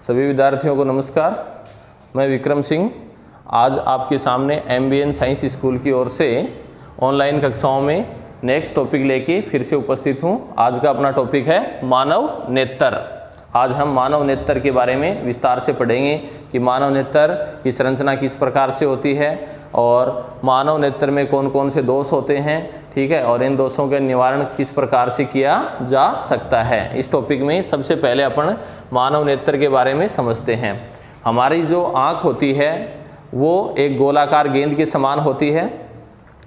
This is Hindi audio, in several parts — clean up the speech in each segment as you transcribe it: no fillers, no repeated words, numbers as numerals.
सभी विद्यार्थियों को नमस्कार। मैं विक्रम सिंह आज आपके सामने MBN साइंस स्कूल की ओर से ऑनलाइन कक्षाओं में नेक्स्ट टॉपिक लेके फिर से उपस्थित हूँ। आज का अपना टॉपिक है मानव नेत्र। आज हम मानव नेत्र के बारे में विस्तार से पढ़ेंगे कि मानव नेत्र की संरचना किस प्रकार से होती है और मानव नेत्र में कौन कौन से दोष होते हैं, ठीक है, और इन दोषों के निवारण किस प्रकार से किया जा सकता है। इस टॉपिक में सबसे पहले अपन मानव नेत्र के बारे में समझते हैं। हमारी जो आँख होती है वो एक गोलाकार गेंद के समान होती है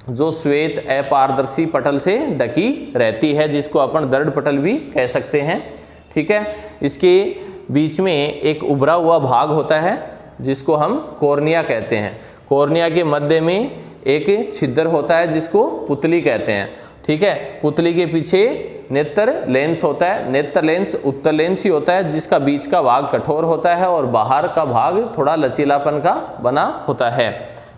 जो श्वेत अपारदर्शी पटल से ढकी रहती है, जिसको अपन दर्द पटल भी कह सकते हैं, ठीक है। इसके बीच में एक उभरा हुआ भाग होता है जिसको हम कॉर्निया कहते हैं। कॉर्निया के मध्य में एक छिद्र होता है जिसको पुतली कहते हैं, ठीक है। पुतली के पीछे नेत्र लेंस होता है। नेत्र लेंस उत्तल लेंस ही होता है जिसका बीच का भाग कठोर होता है और बाहर का भाग थोड़ा लचीलापन का बना होता है,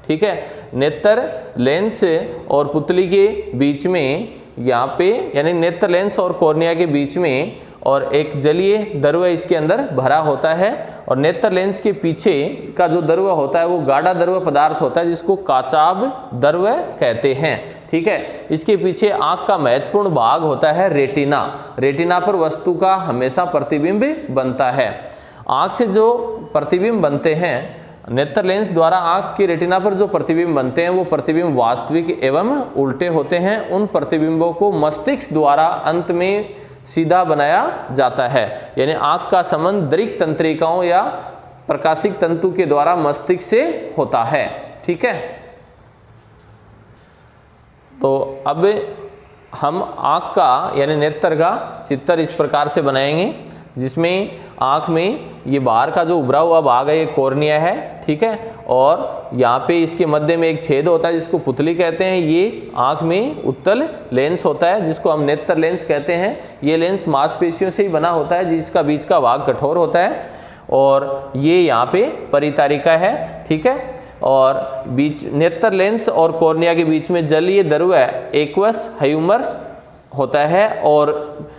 ठीक है। नेत्र लेंस और पुतली के बीच में यहाँ पे यानी नेत्र लेंस और कॉर्निया के बीच में और एक जलीय द्रव्य इसके अंदर भरा होता है और नेत्र लेंस के पीछे का जो द्रव्य होता है वो गाढ़ा द्रव्य पदार्थ होता है जिसको काचाभ द्रव्य कहते हैं, ठीक है। इसके पीछे आंख का महत्वपूर्ण भाग होता है रेटिना। रेटिना पर वस्तु का हमेशा प्रतिबिंब बनता है। आंख से जो प्रतिबिंब बनते हैं, नेत्र लेंस द्वारा आंख के रेटिना पर जो प्रतिबिंब बनते हैं वो प्रतिबिंब वास्तविक एवं उल्टे होते हैं। उन प्रतिबिंबों को मस्तिष्क द्वारा अंत में सीधा बनाया जाता है, यानी आंख का संबंध दृक् तंत्रिकाओं या प्रकाशिक तंतु के द्वारा मस्तिष्क से होता है, ठीक है। तो अब हम आंख का यानी नेत्र का चित्र इस प्रकार से बनाएंगे जिसमें आंख में ये बाहर का जो उभरा हुआ भाग है ये कॉर्निया है, ठीक है, और यहाँ पे इसके मध्य में एक छेद होता है जिसको पुतली कहते हैं। ये आंख में उत्तल लेंस होता है जिसको हम नेत्र लेंस कहते हैं। ये लेंस मांसपेशियों से ही बना होता है जिसका बीच का भाग कठोर होता है और ये यहाँ पे परितारिका है, ठीक है। और बीच नेत्र लेंस और कॉर्निया के बीच में जलीय द्रव्य एक्वस ह्यूमरस होता है और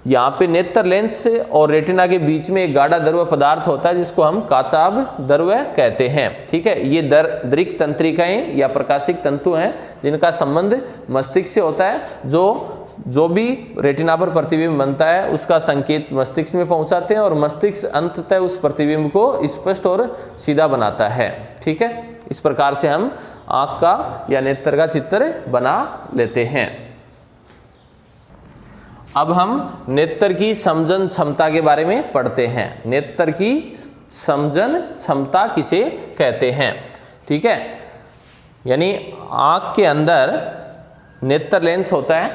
यहाँ पे नेत्र लेंस और रेटिना के बीच में एक गाढ़ा द्रव्य पदार्थ होता है जिसको हम काचाभ द्रव्य कहते हैं, ठीक है। ये दृक् तंत्रिकाएं या प्रकाशिक तंतु हैं जिनका संबंध मस्तिष्क से होता है। जो भी रेटिना पर प्रतिबिंब बनता है उसका संकेत मस्तिष्क में पहुंचाते हैं और मस्तिष्क अंततः उस प्रतिबिंब को स्पष्ट और सीधा बनाता है, ठीक है। इस प्रकार से हम आँख का या नेत्र का चित्र बना लेते हैं। अब हम नेत्र की समजन क्षमता के बारे में पढ़ते हैं। नेत्र की समजन क्षमता किसे कहते हैं, ठीक है। यानी आँख के अंदर नेत्र लेंस होता है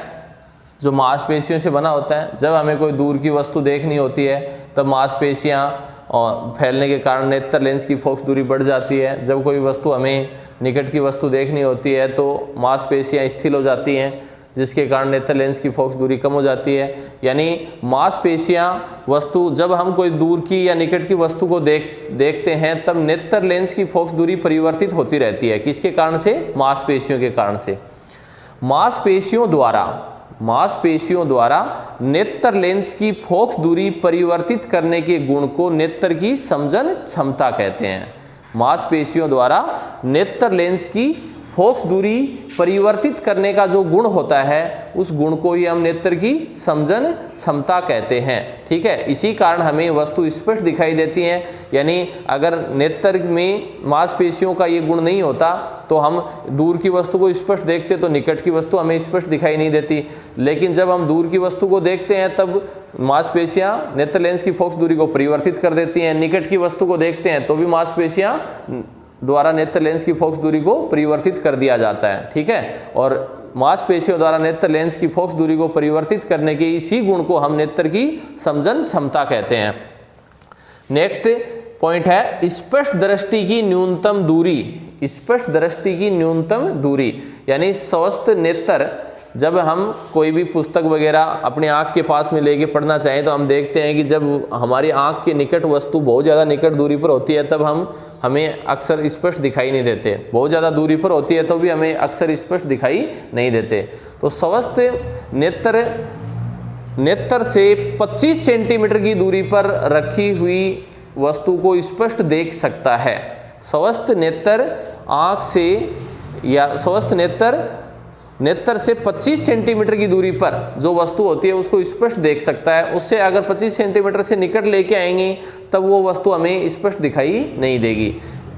जो मांसपेशियों से बना होता है। जब हमें कोई दूर की वस्तु देखनी होती है तब मांसपेशियाँ और फैलने के कारण नेत्र लेंस की फोकस दूरी बढ़ जाती है। जब कोई वस्तु हमें निकट की वस्तु देखनी होती है तो मांसपेशियाँ स्थिर हो जाती हैं जिसके कारण नेत्र लेंस की फोकस दूरी कम हो जाती है। यानी मांसपेशियां वस्तु जब हम कोई दूर की या निकट की वस्तु को देखते हैं तब नेत्र लेंस की फोकस दूरी परिवर्तित होती रहती है। किसके कारण से? मांसपेशियों के कारण से। मांसपेशियों द्वारा नेत्र लेंस की फोकस दूरी परिवर्तित करने के गुण को नेत्र की समजन क्षमता कहते हैं। मांसपेशियों द्वारा नेत्र लेंस की फोकस दूरी परिवर्तित करने का जो गुण होता है उस गुण को ही हम नेत्र की समजन क्षमता कहते हैं, ठीक है। इसी कारण हमें वस्तु स्पष्ट दिखाई देती है। यानी अगर नेत्र में मांसपेशियों का ये गुण नहीं होता तो हम दूर की वस्तु को स्पष्ट देखते तो निकट की वस्तु हमें स्पष्ट दिखाई नहीं देती। लेकिन जब हम दूर की वस्तु को देखते हैं तब मांसपेशियां नेत्र लेंस की फोकस दूरी को परिवर्तित कर देती हैं। निकट की वस्तु को देखते हैं तो भी मांसपेशियां द्वारा नेत्र लेंस की फोकस दूरी को परिवर्तित कर दिया जाता है, ठीक है। और मांसपेशियों द्वारा नेत्र लेंस की फोकस दूरी को परिवर्तित करने के इसी गुण को हम नेत्र की समजन क्षमता कहते हैं। नेक्स्ट पॉइंट है स्पष्ट दृष्टि की न्यूनतम दूरी। स्पष्ट दृष्टि की न्यूनतम दूरी यानी स्वस्थ नेत्र जब हम कोई भी पुस्तक वगैरह अपने आँख के पास में लेके पढ़ना चाहें तो हम देखते हैं कि जब हमारी आँख के निकट वस्तु बहुत ज़्यादा निकट दूरी पर होती है तब हमें अक्सर स्पष्ट दिखाई नहीं देते। बहुत ज़्यादा दूरी पर होती है तो भी हमें अक्सर स्पष्ट दिखाई नहीं देते। तो स्वस्थ नेत्र से 25 सेंटीमीटर की दूरी पर रखी हुई वस्तु को स्पष्ट देख सकता है। स्वस्थ नेत्र आँख से या स्वस्थ नेत्र से 25 सेंटीमीटर की दूरी पर जो वस्तु होती है उसको स्पष्ट देख सकता है। उससे अगर 25 सेंटीमीटर से निकट लेके आएंगे तब वो वस्तु हमें स्पष्ट दिखाई नहीं देगी।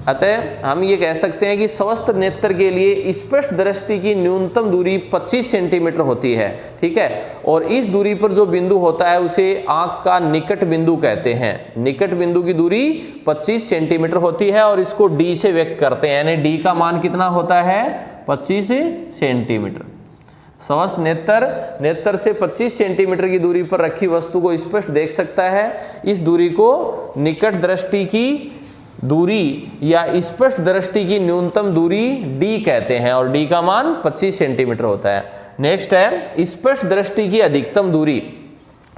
अतः हम ये कह सकते हैं कि स्वस्थ नेत्र के लिए स्पष्ट दृष्टि की न्यूनतम दूरी 25 सेंटीमीटर होती है, ठीक है। और इस दूरी पर जो बिंदु होता है उसे आंख का निकट बिंदु कहते हैं। निकट बिंदु की दूरी 25 सेंटीमीटर होती है और इसको डी से व्यक्त करते हैं, यानी डी का मान कितना होता है 25 सेंटीमीटर। स्वस्थ नेत्र से 25 सेंटीमीटर की दूरी पर रखी वस्तु को स्पष्ट देख सकता है। इस दूरी को निकट दृष्टि की दूरी या स्पष्ट दृष्टि की न्यूनतम दूरी डी कहते हैं और डी का मान 25 सेंटीमीटर होता है। नेक्स्ट है स्पष्ट दृष्टि की अधिकतम दूरी।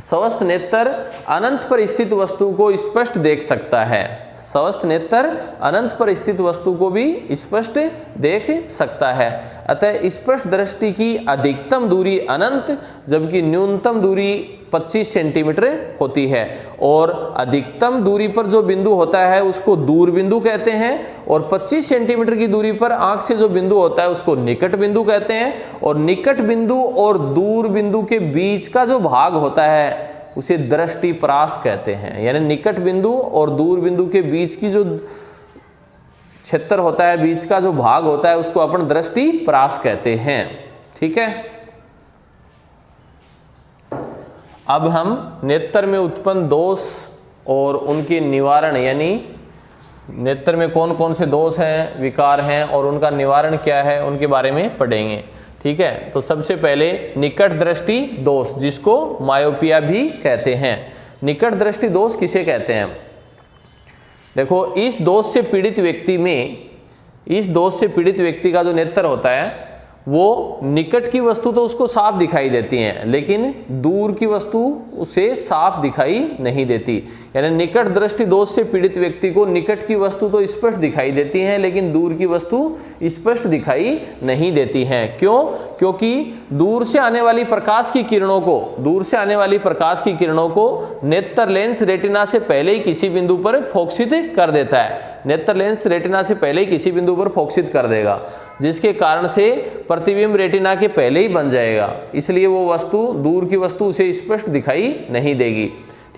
स्वस्थ नेत्र अनंत पर स्थित वस्तु को स्पष्ट देख सकता है। स्वस्थ नेत्र अनंत पर स्थित वस्तु को भी स्पष्ट देख सकता है। अतः स्पष्ट दृष्टि की अधिकतम दूरी अनंत जबकि न्यूनतम दूरी 25 सेंटीमीटर होती है। और अधिकतम दूरी पर जो बिंदु होता है उसको दूर बिंदु कहते हैं और 25 सेंटीमीटर की दूरी पर आंख से जो बिंदु होता है उसको निकट बिंदु कहते हैं। और निकट बिंदु और दूर बिंदु के बीच का जो भाग होता है उसे दृष्टिपरास कहते हैं। यानी निकट बिंदु और दूर बिंदु के बीच की जो क्षेत्र होता है, बीच का जो भाग होता है उसको अपन दृष्टिपरास कहते हैं, ठीक है। अब हम नेत्र में उत्पन्न दोष और उनके निवारण, यानी नेत्र में कौन कौन से दोष हैं, विकार हैं और उनका निवारण क्या है उनके बारे में पढ़ेंगे, ठीक है। तो सबसे पहले निकट दृष्टि दोष, जिसको मायोपिया भी कहते हैं। निकट दृष्टि दोष किसे कहते हैं? देखो, इस दोष से पीड़ित व्यक्ति का जो नेत्र होता है वो निकट की वस्तु तो उसको साफ दिखाई देती है लेकिन दूर की वस्तु उसे साफ दिखाई नहीं देती। यानी निकट दृष्टि दोष से पीड़ित व्यक्ति को निकट की वस्तु तो स्पष्ट दिखाई देती है लेकिन दूर की वस्तु स्पष्ट दिखाई नहीं देती है। क्यों? क्योंकि दूर से आने वाली प्रकाश की किरणों को नेत्र लेंस रेटिना से पहले ही किसी बिंदु पर फोकसित कर देता है। नेत्र लेंस रेटिना से पहले ही किसी बिंदु पर फोकसित कर देगा, जिसके कारण से प्रतिबिंब रेटिना के पहले ही बन जाएगा। इसलिए वो वस्तु, दूर की वस्तु उसे स्पष्ट दिखाई नहीं देगी,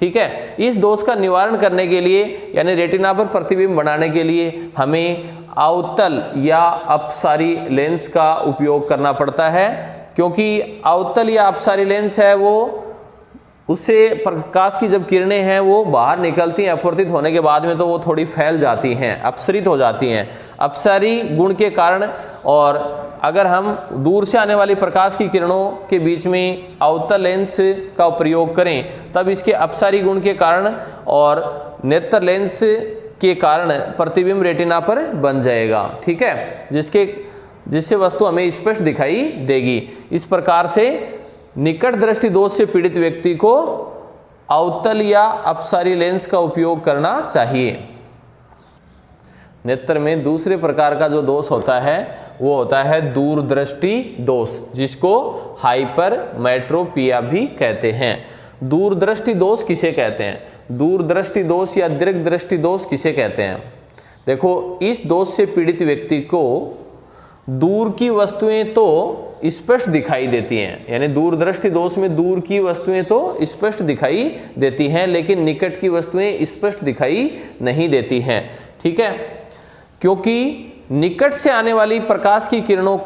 ठीक है। इस दोष का निवारण करने के लिए यानी रेटिना पर प्रतिबिंब बनाने के लिए हमें अवतल या अपसारी लेंस का उपयोग करना पड़ता है, क्योंकि अवतल या अपसारी लेंस है वो उससे प्रकाश की जब किरणें हैं वो बाहर निकलती हैं, अपवर्तित होने के बाद में तो वो थोड़ी फैल जाती हैं, अपसरित हो जाती हैं अपसारी गुण के कारण। और अगर हम दूर से आने वाली प्रकाश की किरणों के बीच में अवतल लेंस का प्रयोग करें तब इसके अपसारी गुण के कारण और नेत्र लेंस के कारण प्रतिबिंब रेटिना पर बन जाएगा, ठीक है, जिससे वस्तु हमें स्पष्ट दिखाई देगी। इस प्रकार से निकट दृष्टि दोष से पीड़ित व्यक्ति को अवतल या अपसारी लेंस का उपयोग करना चाहिए। नेत्र में दूसरे प्रकार का जो दोष होता है वो होता है दूरदृष्टि दोष, जिसको हाइपरमेट्रोपिया भी कहते हैं। दूरदृष्टि दोष किसे कहते हैं? दूरदृष्टि दोष या दीर्घदृष्टि दोष किसे कहते हैं? देखो, इस दोष से पीड़ित व्यक्ति को दूर की वस्तुएं तो स्पष्ट दिखाई देती हैं, यानी दूरदृष्टि दोष में दूर की वस्तुएं तो स्पष्ट दिखाई देती हैं लेकिन निकट की वस्तुएं स्पष्ट दिखाई नहीं देती हैं, ठीक है। क्योंकि निकट से आने वाली प्रकाश की किरणों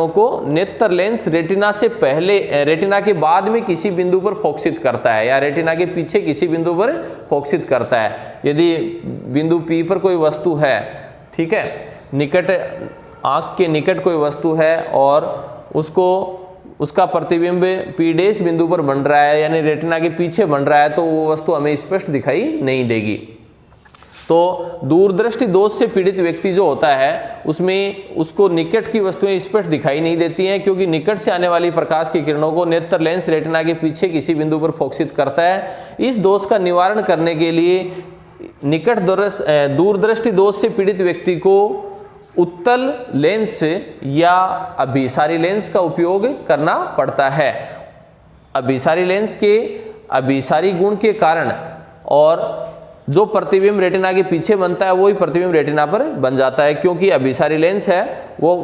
को नेत्र लेंस रेटिना से पहले, रेटिना के बाद में किसी बिंदु पर फोकसित करता है या रेटिना के पीछे किसी बिंदु पर फोकसित करता है। यदि बिंदु P पर कोई वस्तु है, ठीक है, आँख के निकट कोई वस्तु है और उसका प्रतिबिंब P' बिंदु पर बन रहा है यानी रेटिना के पीछे बन रहा है तो वो वस्तु हमें स्पष्ट दिखाई नहीं देगी। तो दूरदृष्टि दोष से पीड़ित व्यक्ति जो होता है उसमें उसको निकट की वस्तुएं स्पष्ट दिखाई नहीं देती हैं, क्योंकि निकट से आने वाली प्रकाश की किरणों को नेत्र लेंस रेटिना के पीछे किसी बिंदु पर फोकसित करता है। इस दोष का निवारण करने के लिए दूरदृष्टि दोष से पीड़ित व्यक्ति को उत्तल लेंस या अभिसारी लेंस का उपयोग करना पड़ता है। अभिसारी लेंस के अभिसारी गुण के कारण और जो प्रतिबिंब रेटिना के पीछे बनता है वही प्रतिबिंब रेटिना पर बन जाता है, क्योंकि अभिसारी लेंस है वो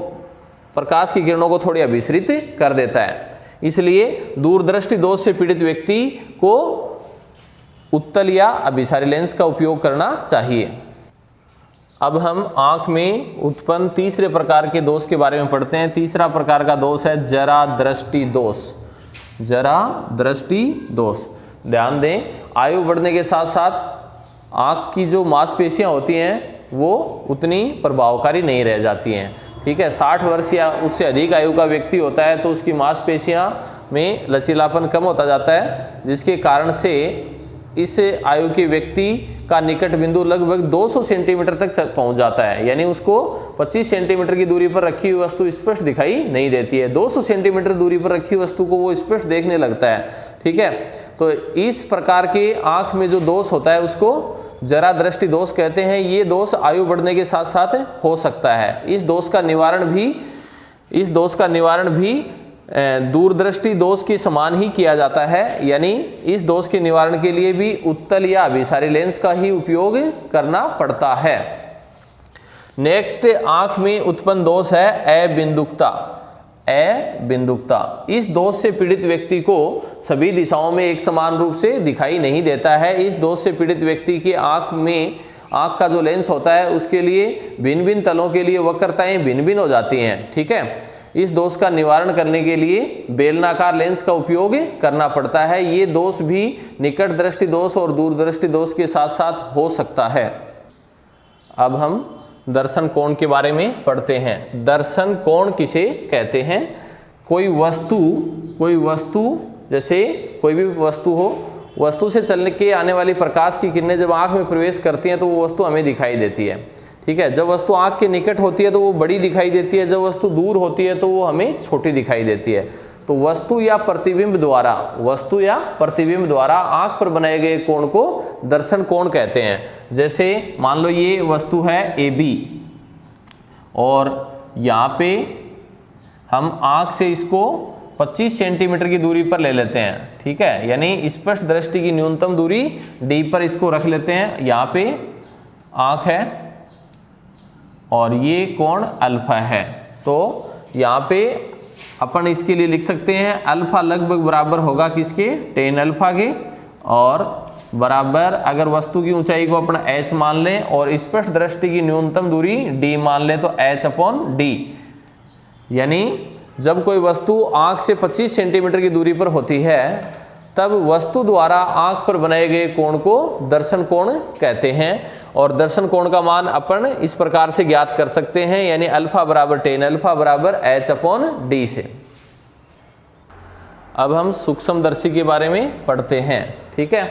प्रकाश की किरणों को थोड़ी अभिसरित कर देता है। इसलिए दूरदृष्टि दोष से पीड़ित व्यक्ति को उत्तल या अभिसारी लेंस का उपयोग करना चाहिए। अब हम आंख में उत्पन्न तीसरे प्रकार के दोष के बारे में पढ़ते हैं। तीसरा प्रकार का दोष है जरा दृष्टि दोष। जरा दृष्टि दोष, ध्यान दें, आयु बढ़ने के साथ साथ आंख की जो मांसपेशियां होती हैं वो उतनी प्रभावकारी नहीं रह जाती हैं। ठीक है, 60 वर्ष या उससे अधिक आयु का व्यक्ति होता है तो उसकी मांसपेशियां में लचीलापन कम होता जाता है, जिसके कारण से इस आयु के व्यक्ति का निकट बिंदु लगभग 200 सेंटीमीटर तक पहुंच जाता है, यानी उसको 25 सेंटीमीटर की दूरी पर रखी हुई वस्तु स्पष्ट दिखाई नहीं देती है, 200 सेंटीमीटर दूरी पर रखी वस्तु को वो स्पष्ट देखने लगता है। ठीक है, तो इस प्रकार के आंख में जो दोष होता है उसको जरा दृष्टि दोष कहते हैं। ये दोष आयु बढ़ने के साथ साथ हो सकता है। इस दोष का निवारण भी दूरदृष्टि दोष के समान ही किया जाता है, यानी इस दोष के निवारण के लिए भी उत्तल या अभिसारी लेंस का ही उपयोग करना पड़ता है। नेक्स्ट, आंख में उत्पन्न दोष है अबिंदुकता। अबिंदुकता, इस दोष से पीड़ित व्यक्ति को सभी दिशाओं में एक समान रूप से दिखाई नहीं देता है। इस दोष से पीड़ित व्यक्ति की आंख का जो लेंस होता है उसके लिए भिन्न भिन्न तलों के लिए वक्रताएं भिन्न भिन्न हो जाती हैं। ठीक है, इस दोष का निवारण करने के लिए बेलनाकार लेंस का उपयोग करना पड़ता है। ये दोष भी निकट दृष्टि दोष और दूरदृष्टि दोष के साथ साथ हो सकता है। अब हम दर्शन कोण के बारे में पढ़ते हैं। दर्शन कोण किसे कहते हैं? कोई वस्तु जैसे कोई भी वस्तु हो, वस्तु से चलने के आने वाली प्रकाश की किरणें जब आंख में प्रवेश करती हैं तो वो वस्तु हमें दिखाई देती है। ठीक है, जब वस्तु आंख के निकट होती है तो वो बड़ी दिखाई देती है, जब वस्तु दूर होती है तो वो हमें छोटी दिखाई देती है। तो वस्तु या प्रतिबिंब द्वारा आंख पर बनाए गए कोण को दर्शन कोण कहते हैं। जैसे मान लो ये वस्तु है AB और यहाँ पे हम आंख से इसको 25 सेंटीमीटर की दूरी पर ले लेते हैं। ठीक है, यानी स्पष्ट दृष्टि की न्यूनतम दूरी D पर इसको रख लेते हैं। यहाँ पे आंख है और ये कोण अल्फा है, तो यहाँ पे अपन इसके लिए लिख सकते हैं अल्फा लगभग बराबर होगा किसके? tan अल्फा के, और बराबर अगर वस्तु की ऊंचाई को अपन h मान लें और स्पष्ट दृष्टि की न्यूनतम दूरी d मान लें तो h/d। यानी जब कोई वस्तु आंख से 25 सेंटीमीटर की दूरी पर होती है तब वस्तु द्वारा आंख पर बनाए गए कोण को दर्शन कोण कहते हैं। और दर्शन कोण का मान अपन इस प्रकार से ज्ञात कर सकते हैं, यानी अल्फा बराबर tan अल्फा बराबर h/d से। अब हम सूक्ष्मदर्शी के बारे में पढ़ते हैं। ठीक है,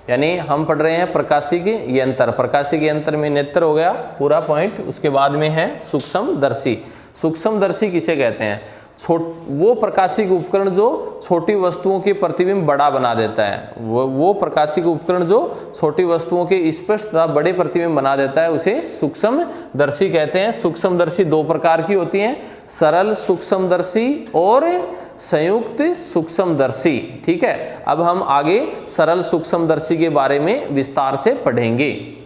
यानी हम पढ़ रहे हैं प्रकाशिक यंत्र। प्रकाशिक यंत्र में नेत्र हो गया पूरा पॉइंट, उसके बाद में है सूक्ष्मदर्शी। सूक्ष्मदर्शी किसे कहते हैं? वो प्रकाशिक उपकरण जो छोटी वस्तुओं के प्रतिबिंब बड़ा बना देता है। वो प्रकाशिक उपकरण जो छोटी वस्तुओं के स्पष्ट तथा बड़े प्रतिबिंब बना देता है उसे सूक्ष्मदर्शी कहते हैं। सूक्ष्मदर्शी दो प्रकार की होती हैं, सरल सूक्ष्मदर्शी और संयुक्त सूक्ष्मदर्शी। ठीक है, अब हम आगे सरल सूक्ष्मदर्शी के बारे में विस्तार से पढ़ेंगे।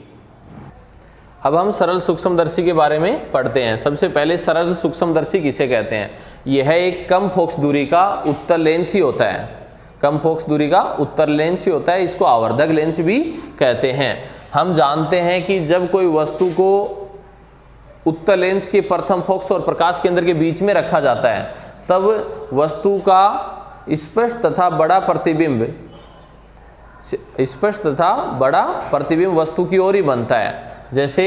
अब हम सरल सूक्ष्मदर्शी के बारे में पढ़ते हैं। सबसे पहले सरल सूक्ष्मदर्शी किसे कहते हैं? यह एक कम फोकस दूरी का उत्तल लेंस ही होता है। कम फोकस दूरी का उत्तल लेंस ही होता है, इसको आवर्धक लेंस भी कहते हैं। हम जानते हैं कि जब कोई वस्तु को उत्तल लेंस के प्रथम फोकस और प्रकाश केंद्र के बीच में रखा जाता है तब वस्तु का स्पष्ट तथा बड़ा प्रतिबिंब वस्तु की ओर ही बनता है। जैसे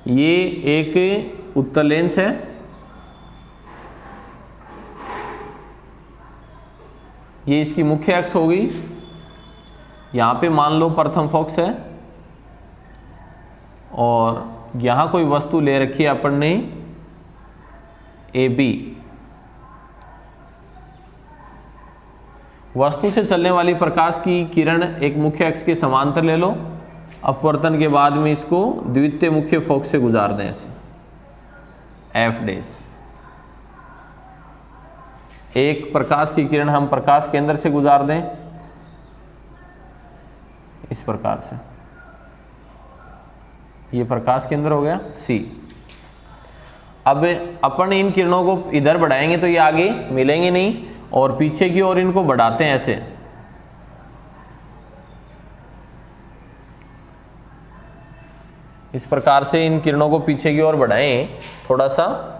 ये एक उत्तल लेंस है, ये इसकी मुख्य अक्ष होगी, यहाँ पे मान लो प्रथम फोकस है और यहाँ कोई वस्तु ले रखी है अपन ने AB। वस्तु से चलने वाली प्रकाश की किरण एक मुख्य अक्ष के समांतर ले लो, अपवर्तन के बाद में इसको द्वितीय मुख्य फोकस से गुजार दें ऐसे F'। एक प्रकाश की किरण हम प्रकाश केंद्र से गुजार दें इस प्रकार से, ये प्रकाश केंद्र हो गया सी। अब अपन इन किरणों को इधर बढ़ाएंगे तो ये आगे मिलेंगे नहीं, और पीछे की ओर इनको बढ़ाते हैं ऐसे, इस प्रकार से इन किरणों को पीछे की ओर बढ़ाएं थोड़ा सा,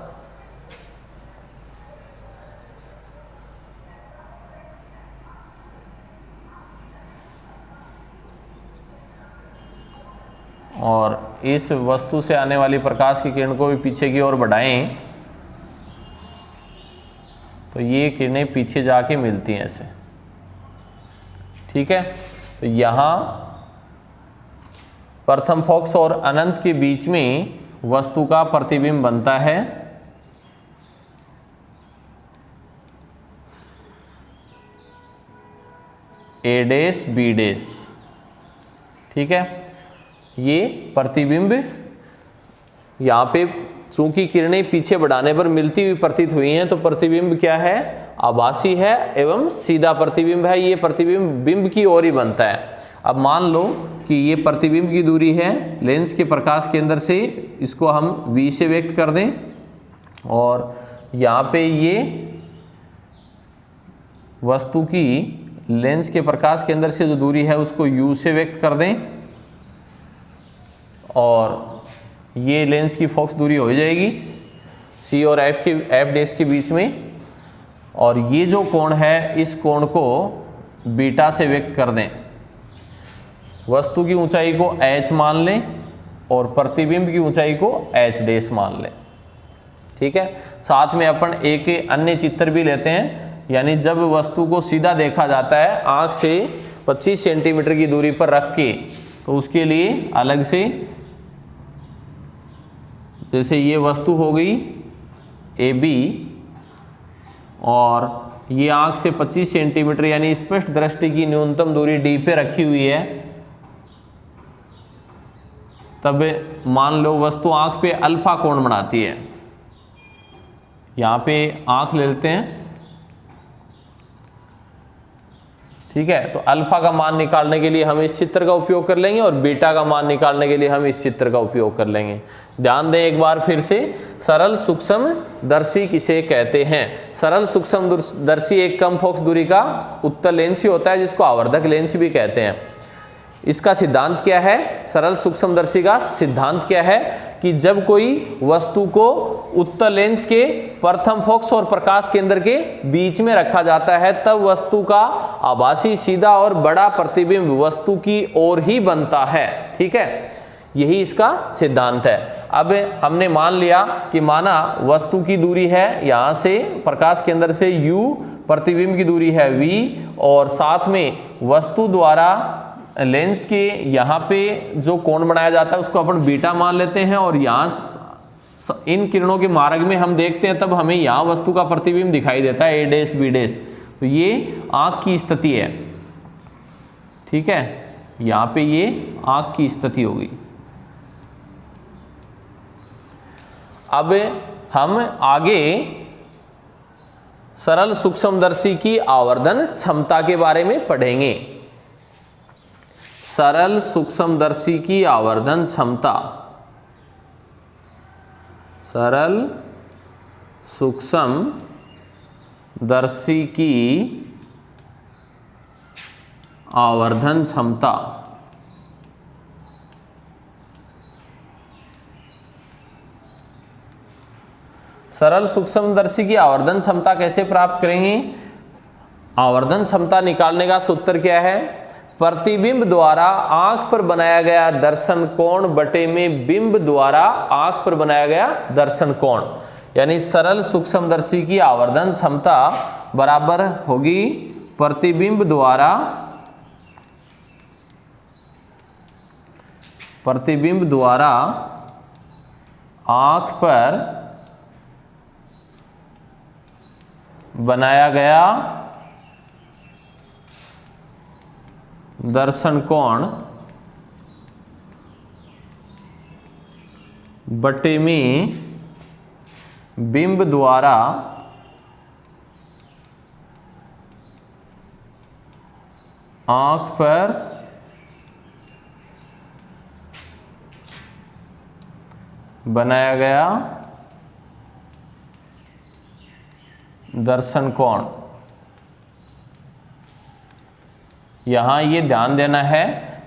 और इस वस्तु से आने वाली प्रकाश की किरण को भी पीछे की ओर बढ़ाएं तो ये किरणें पीछे जाके मिलती हैं ऐसे, ठीक है। तो यहाँ प्रथम फोकस और अनंत के बीच में वस्तु का प्रतिबिंब बनता है, ए डैश बी डैश, ठीक है। ये प्रतिबिंब यहाँ पे चूंकि किरणें पीछे बढ़ाने पर मिलती हुई प्रतीत हुई हैं, तो प्रतिबिंब क्या है, आभासी है एवं सीधा प्रतिबिंब है। ये प्रतिबिंब बिंब की ओर ही बनता है। अब मान लो कि ये प्रतिबिंब की दूरी है लेंस के प्रकाश केंद्र से, इसको हम v से व्यक्त कर दें, और यहाँ पे ये वस्तु की लेंस के प्रकाश केंद्र से जो दूरी है उसको u से व्यक्त कर दें, और ये लेंस की फोकस दूरी हो जाएगी C और F डैश के बीच में, और ये जो कोण है इस कोण को बीटा से व्यक्त कर दें। वस्तु की ऊंचाई को h मान लें और प्रतिबिंब की ऊंचाई को h डैश मान लें, ठीक है। साथ में अपन एक अन्य चित्र भी लेते हैं, यानी जब वस्तु को सीधा देखा जाता है आंख से 25 सेंटीमीटर की दूरी पर रख के, तो उसके लिए अलग से, जैसे ये वस्तु हो गई AB और ये आंख से 25 सेंटीमीटर यानी स्पष्ट दृष्टि की न्यूनतम दूरी D पे रखी हुई है, तब मान लो वस्तु आंख पे अल्फा कोण बनाती है। यहाँ पे आंख ले लेते हैं, ठीक है। तो अल्फा का मान निकालने के लिए हम इस चित्र का उपयोग कर लेंगे और बीटा का मान निकालने के लिए हम इस चित्र का उपयोग कर लेंगे। ध्यान दें एक बार फिर से, सरल सूक्ष्म दर्शी किसे कहते हैं? सरल सूक्ष्म दर्शी एक कम फोकस दूरी का उत्तल लेंस ही होता है, जिसको आवर्धक लेंस भी कहते हैं। इसका सिद्धांत क्या है? सरल सूक्ष्मदर्शी का सिद्धांत क्या है कि जब कोई वस्तु को उत्तल लेंस के प्रथम फोकस और प्रकाश केंद्र के बीच में रखा जाता है, तब वस्तु का आभासी सीधा और बड़ा प्रतिबिंब वस्तु की ओर ही बनता है, ठीक है। यही इसका सिद्धांत है। अब हमने मान लिया कि माना वस्तु की दूरी है यहाँ से प्रकाश केंद्र से u, प्रतिबिंब की दूरी है v, और साथ में वस्तु द्वारा लेंस के यहाँ पे जो कोण बनाया जाता है उसको अपन बीटा मान लेते हैं, और यहाँ इन किरणों के मार्ग में हम देखते हैं तब हमें यहाँ वस्तु का प्रतिबिंब दिखाई देता है a डैश b डैश। तो ये आँख की स्थिति है, ठीक है। यहाँ पे ये आँख की स्थिति होगी। अब हम आगे सरल सूक्ष्मदर्शी की आवर्धन क्षमता के बारे में पढ़ेंगे। सरल सूक्ष्मदर्शी की आवर्धन क्षमता, सरल सूक्ष्मदर्शी की आवर्धन क्षमता। सरल सूक्ष्मदर्शी की आवर्धन क्षमता कैसे प्राप्त करेंगे? आवर्धन क्षमता निकालने का सूत्र क्या है? प्रतिबिंब द्वारा आंख पर बनाया गया दर्शन कोण बटे में बिंब द्वारा आंख पर बनाया गया दर्शन कोण, यानी सरल सूक्ष्मदर्शी की आवर्धन क्षमता बराबर होगी प्रतिबिंब द्वारा आंख पर बनाया गया दर्शन कोण बटे में बिंब द्वारा आंख पर बनाया गया दर्शन कोण। यहां ये ध्यान देना है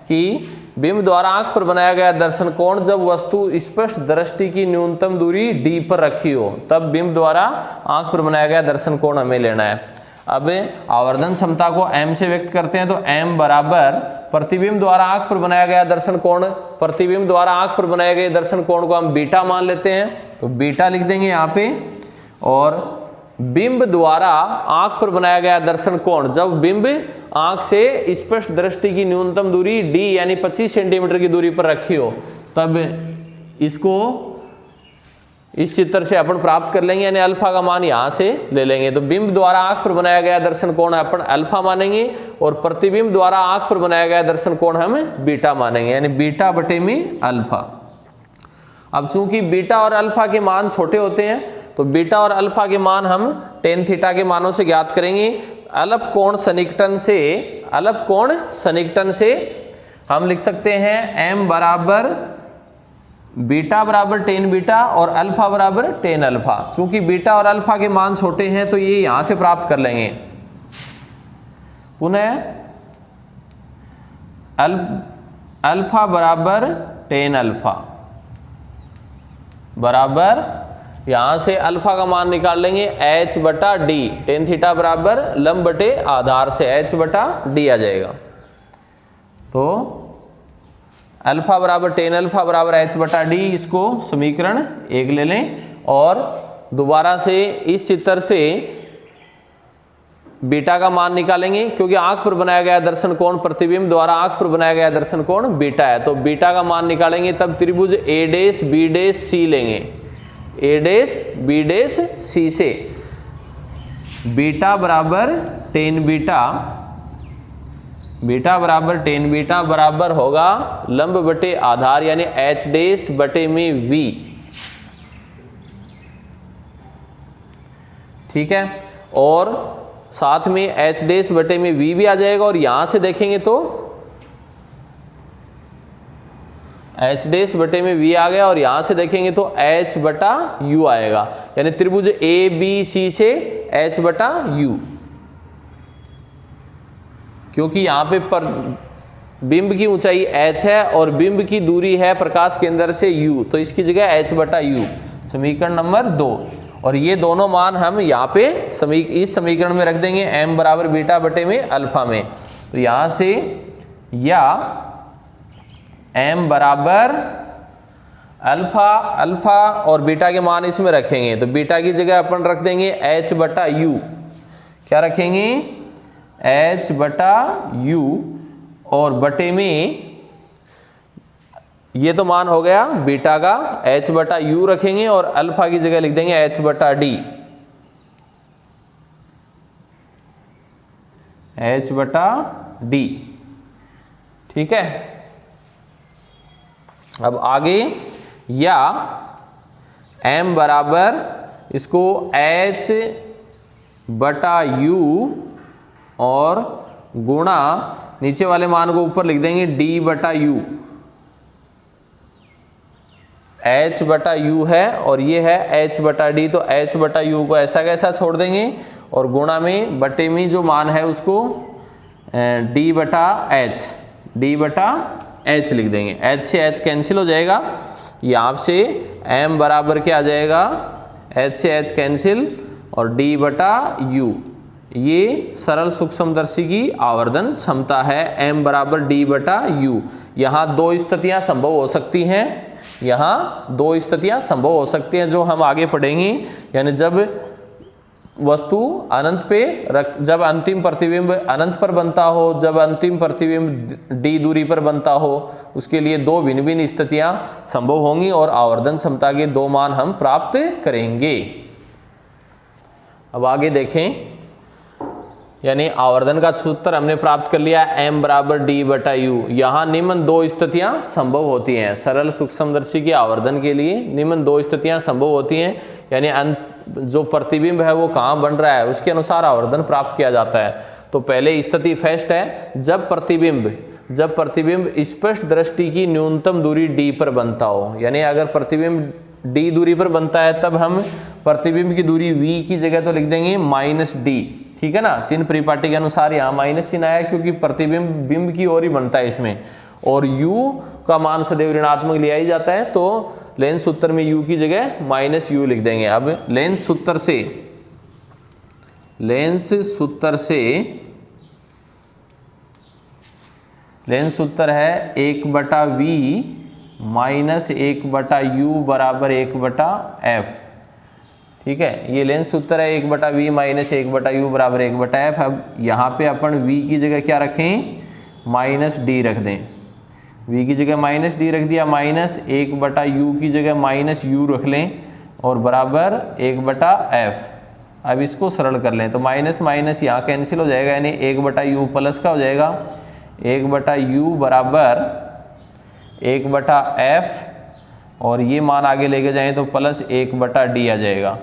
कि बिंब द्वारा आंख पर बनाया गया दर्शन कोण जब वस्तु स्पष्ट दृष्टि की न्यूनतम दूरी d पर रखी हो, तब बिंब द्वारा आंख पर बनाया गया दर्शन कोण हमें लेना है। अब आवर्धन क्षमता को m से व्यक्त करते हैं, तो m बराबर प्रतिबिंब द्वारा आंख पर बनाया गया दर्शन कोण, प्रतिबिंब द्वारा आंख पर बनाए गए दर्शन कोण को हम बीटा मान लेते हैं, तो बीटा लिख देंगे यहाँ पे। और बिंब द्वारा आंख पर बनाया गया दर्शन कोण जब बिंब आंख से स्पष्ट दृष्टि की न्यूनतम दूरी d यानी 25 सेंटीमीटर की दूरी पर रखी हो, तब इसको इस चित्र से अपन प्राप्त कर लेंगे, यानी अल्फा का मान यहां से ले लेंगे। तो बिंब द्वारा आंख पर बनाया गया दर्शन कोण अपन अल्फा मानेंगे और प्रतिबिंब द्वारा आंख पर बनाया गया दर्शन कोण हम बीटा मानेंगे, यानी बीटा बटे में अल्फा। अब चूंकि बीटा और अल्फा के मान छोटे होते हैं, तो बीटा और अल्फा के मान हम टेन थीटा के मानों से ज्ञात करेंगे। अलप कोण सन्निकटन से हम लिख सकते हैं m बराबर बीटा बराबर टेन बीटा और अल्फा बराबर टेन अल्फा। चूंकि बीटा और अल्फा के मान छोटे हैं, तो ये यहां से प्राप्त कर लेंगे। पुनः अल्फा बराबर टेन अल्फा बराबर, यहां से अल्फा का मान निकाल लेंगे h बटा डी, टेन थीटा बराबर लंब बटे आधार से h बटा डी आ जाएगा। तो अल्फा बराबर टेन अल्फा बराबर h बटा डी, इसको समीकरण 1 ले लें। और दोबारा से इस चित्र से बीटा का मान निकालेंगे, क्योंकि आंख पर बनाया गया दर्शन कोण प्रतिबिंब द्वारा आंख पर बनाया गया दर्शन कोण बीटा है, तो बीटा का मान निकालेंगे तब त्रिभुज ए डैश बी डैश सी लेंगे। ए डैश बी डैश सी से बीटा बराबर टेन बीटा, बीटा बराबर टेन बीटा बराबर होगा लंब बटे आधार यानी एच डैश बटे में वी। ठीक है, और साथ में एच डैश बटे में वी भी आ जाएगा। और यहां से देखेंगे तो एच डैश बटे में वी आ गया, और यहां से देखेंगे तो एच बटा यू आएगा, यानी त्रिभुज ए बी सी से एच बटा यू। क्योंकि यहां पे पर बिंब की ऊंचाई h है और बिंब की दूरी है प्रकाश केंद्र से u, तो इसकी जगह h बटा u, समीकरण नंबर 2। और ये दोनों मान हम यहाँ पे इस समीकरण में रख देंगे m बराबर बीटा बटे में अल्फा में। तो यहां से या m बराबर अल्फा और बीटा के मान इसमें रखेंगे, तो बीटा की जगह अपन रख देंगे h बटा u। क्या रखेंगे? h बटा u, और बटे में ये तो मान हो गया बीटा का, h बटा u रखेंगे और अल्फा की जगह लिख देंगे h बटा d, h बटा d। ठीक है, अब आगे या m बराबर इसको h बटा u और गुणा नीचे वाले मान को ऊपर लिख देंगे d बटा u। h बटा u है और ये है h बटा d, तो h बटा u को ऐसा कैसा छोड़ देंगे और गुणा में बटे में जो मान है उसको d बटा h लिख देंगे। h से h कैंसिल हो जाएगा, यहाँ से m बराबर क्या आ जाएगा, h से h कैंसिल और d बटा u। ये सरल सूक्ष्मदर्शी की आवर्धन क्षमता है, m बराबर d बटा u। यहाँ दो स्थितियाँ संभव हो सकती हैं, यहाँ दो स्थितियाँ संभव हो सकती हैं जो हम आगे पढ़ेंगे, यानी जब वस्तु अनंत पे जब अंतिम प्रतिबिंब अनंत पर बनता हो, जब अंतिम प्रतिबिंब d दूरी पर बनता हो, उसके लिए दो भिन्न भिन्न स्थितियाँ संभव होंगी और आवर्धन क्षमता के दो मान हम प्राप्त करेंगे। अब आगे देखें, यानी आवर्धन का सूत्र हमने प्राप्त कर लिया m बराबर d बटा u। यहाँ निम्न दो स्थितियां संभव होती हैं, सरल सूक्ष्मदर्शी के आवर्धन के लिए निम्न दो स्थितियां संभव होती हैं, यानी जो प्रतिबिंब है वो कहाँ बन रहा है उसके अनुसार आवर्धन प्राप्त किया जाता है। तो पहले स्थिति फर्स्ट है, जब प्रतिबिंब स्पष्ट दृष्टि की न्यूनतम दूरी d पर बनता हो, यानी अगर प्रतिबिंब d दूरी पर बनता है तब हम प्रतिबिंब की दूरी v की जगह तो लिख देंगे -d, ठीक है ना। चिन्ह परिपाटी के अनुसार यहाँ माइनस चिन्ह आया क्योंकि प्रतिबिंब बिंब की ओर ही बनता है इसमें, और u का मान सदैव ऋणात्मक लिया ही जाता है, तो लेंस सूत्र में u की जगह -u लिख देंगे। अब लेंस सूत्र है 1/v माइनस 1/u बराबर 1/f, ठीक है। ये लेंस सूत्र है 1/v माइनस 1/u बराबर 1/f। अब यहाँ पे अपन v की जगह क्या रखें, -d रख दें। v की जगह -d रख दिया, माइनस 1/u की जगह -u रख लें और बराबर 1/f। अब इसको सरल कर लें तो माइनस माइनस यहाँ कैंसिल हो जाएगा, यानी 1/u प्लस का हो जाएगा 1/u बराबर 1/f, और ये मान आगे लेके जाएं तो प्लस 1/d आ जाएगा।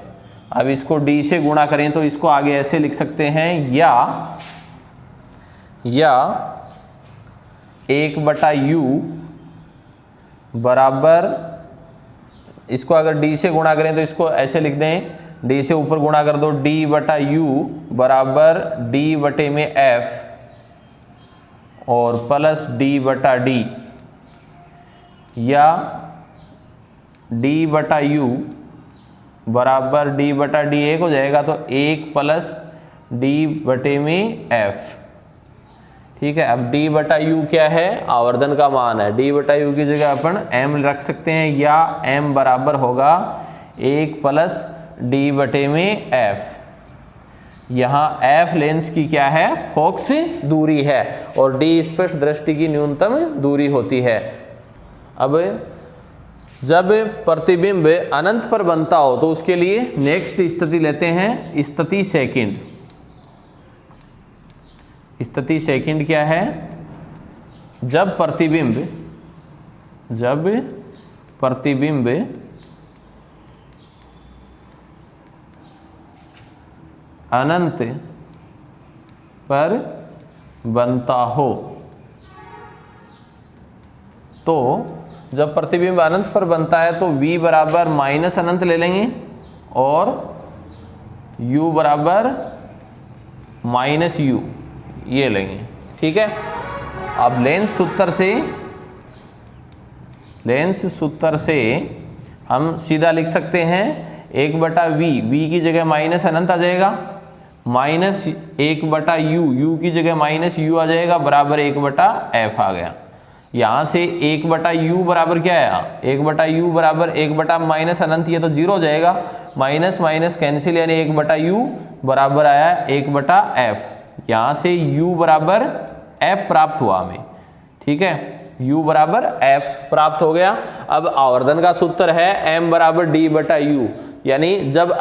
अब इसको d से गुणा करें तो इसको आगे ऐसे लिख सकते हैं, या 1/u बराबर, इसको अगर d से गुणा करें तो इसको ऐसे लिख दें, d से ऊपर गुणा कर दो, d/u बराबर d/f और प्लस d/d, या d/u बराबर d/d एक हो जाएगा तो 1 प्लस d/f, ठीक है। अब d/u क्या है, आवर्धन का मान है, d/u की जगह अपन m रख सकते हैं, या m बराबर होगा 1 प्लस d/f। यहाँ f लेंस की क्या है, फोकस दूरी है, और d स्पष्ट दृष्टि की न्यूनतम दूरी होती है। अब जब प्रतिबिंब अनंत पर बनता हो तो उसके लिए नेक्स्ट स्थिति लेते हैं, स्थिति सेकंड क्या है, जब प्रतिबिंब अनंत पर बनता हो, तो जब प्रतिबिंब अनंत पर बनता है तो v बराबर माइनस अनंत ले लेंगे और u बराबर -u ये लेंगे, ठीक है। अब लेंस सूत्र से हम सीधा लिख सकते हैं 1/v, v की जगह माइनस अनंत आ जाएगा, माइनस 1/u, u की जगह -u आ जाएगा, बराबर 1/f आ गया। यहाँ से 1/u बराबर क्या आया, 1/u बराबर 1/ माइनस अनंत, ये तो 0 हो जाएगा, माइनस माइनस कैंसिल, यानी 1/u बराबर आया 1/f। यहाँ से u बराबर f प्राप्त हुआ हमें, ठीक है, u बराबर f प्राप्त हो गया। अब आवर्धन का सूत्र है m बराबर d/u, यानी जब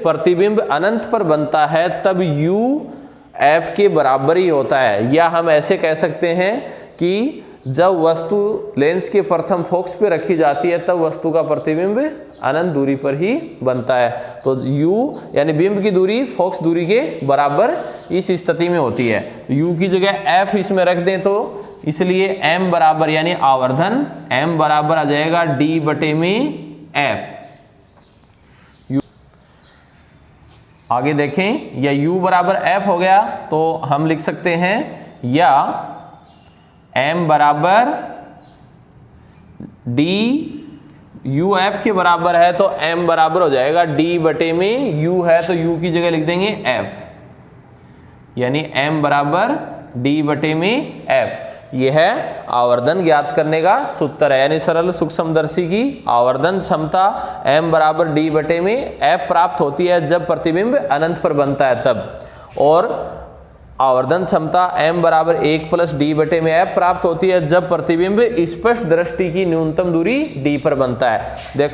प्रतिबिंब अनंत पर बनता है तब u f के बराबर ही होता है, या हम ऐसे कह सकते हैं कि जब वस्तु लेंस के प्रथम फोकस पे रखी जाती है तब वस्तु का प्रतिबिंब अनंत दूरी पर ही बनता है। तो u यानी बिंब की दूरी फोकस दूरी के बराबर इस स्थिति में होती है। u की जगह f इसमें रख दें तो इसलिए m बराबर, यानी आवर्धन m बराबर आ जाएगा d/f। आगे देखें, या u बराबर f हो गया तो हम लिख सकते हैं, या m बराबर d, u f के बराबर है तो m बराबर हो जाएगा d/u है तो u की जगह लिख देंगे f, यानी m बराबर d/f। यह है आवर्धन ज्ञात करने का सूत्र है, यानी सरल सूक्ष्मदर्शी की आवर्धन क्षमता m बराबर d/f प्राप्त होती है जब प्रतिबिंब अनंत पर बनता है तब, और आवर्धन क्षमता m बराबर 1 प्लस d/f प्राप्त होती है जब प्रतिबिंब स्पष्ट दृष्टि की न्यूनतम दूरी d पर बनता है।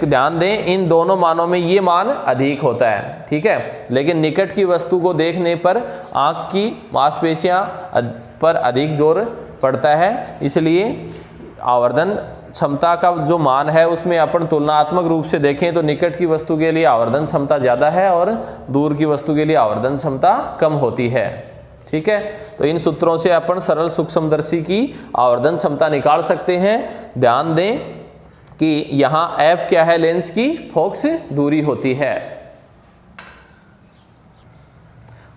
ध्यान दें, इन दोनों मानों में ये मान अधिक होता है, ठीक है, लेकिन निकट की वस्तु को देखने पर आंख की मांसपेशियां पर अधिक जोर पड़ता है, इसलिए आवर्धन क्षमता का जो मान है उसमें अपन तुलनात्मक रूप से देखें तो निकट की वस्तु के लिए आवर्धन क्षमता ज़्यादा है और दूर की वस्तु के लिए आवर्धन क्षमता कम होती है। ठीक है, तो इन सूत्रों से अपन सरल सूक्ष्मदर्शी की आवर्धन क्षमता निकाल सकते हैं। ध्यान दें कि यहाँ f क्या है, लेंस की फोकस दूरी होती है।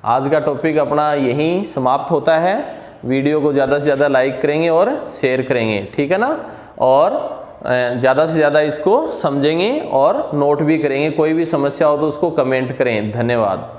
आज का टॉपिक अपना यहीं समाप्त होता है। वीडियो को ज़्यादा से ज़्यादा लाइक करेंगे और शेयर करेंगे, ठीक है ना, और ज़्यादा से ज़्यादा इसको समझेंगे और नोट भी करेंगे। कोई भी समस्या हो तो उसको कमेंट करें। धन्यवाद।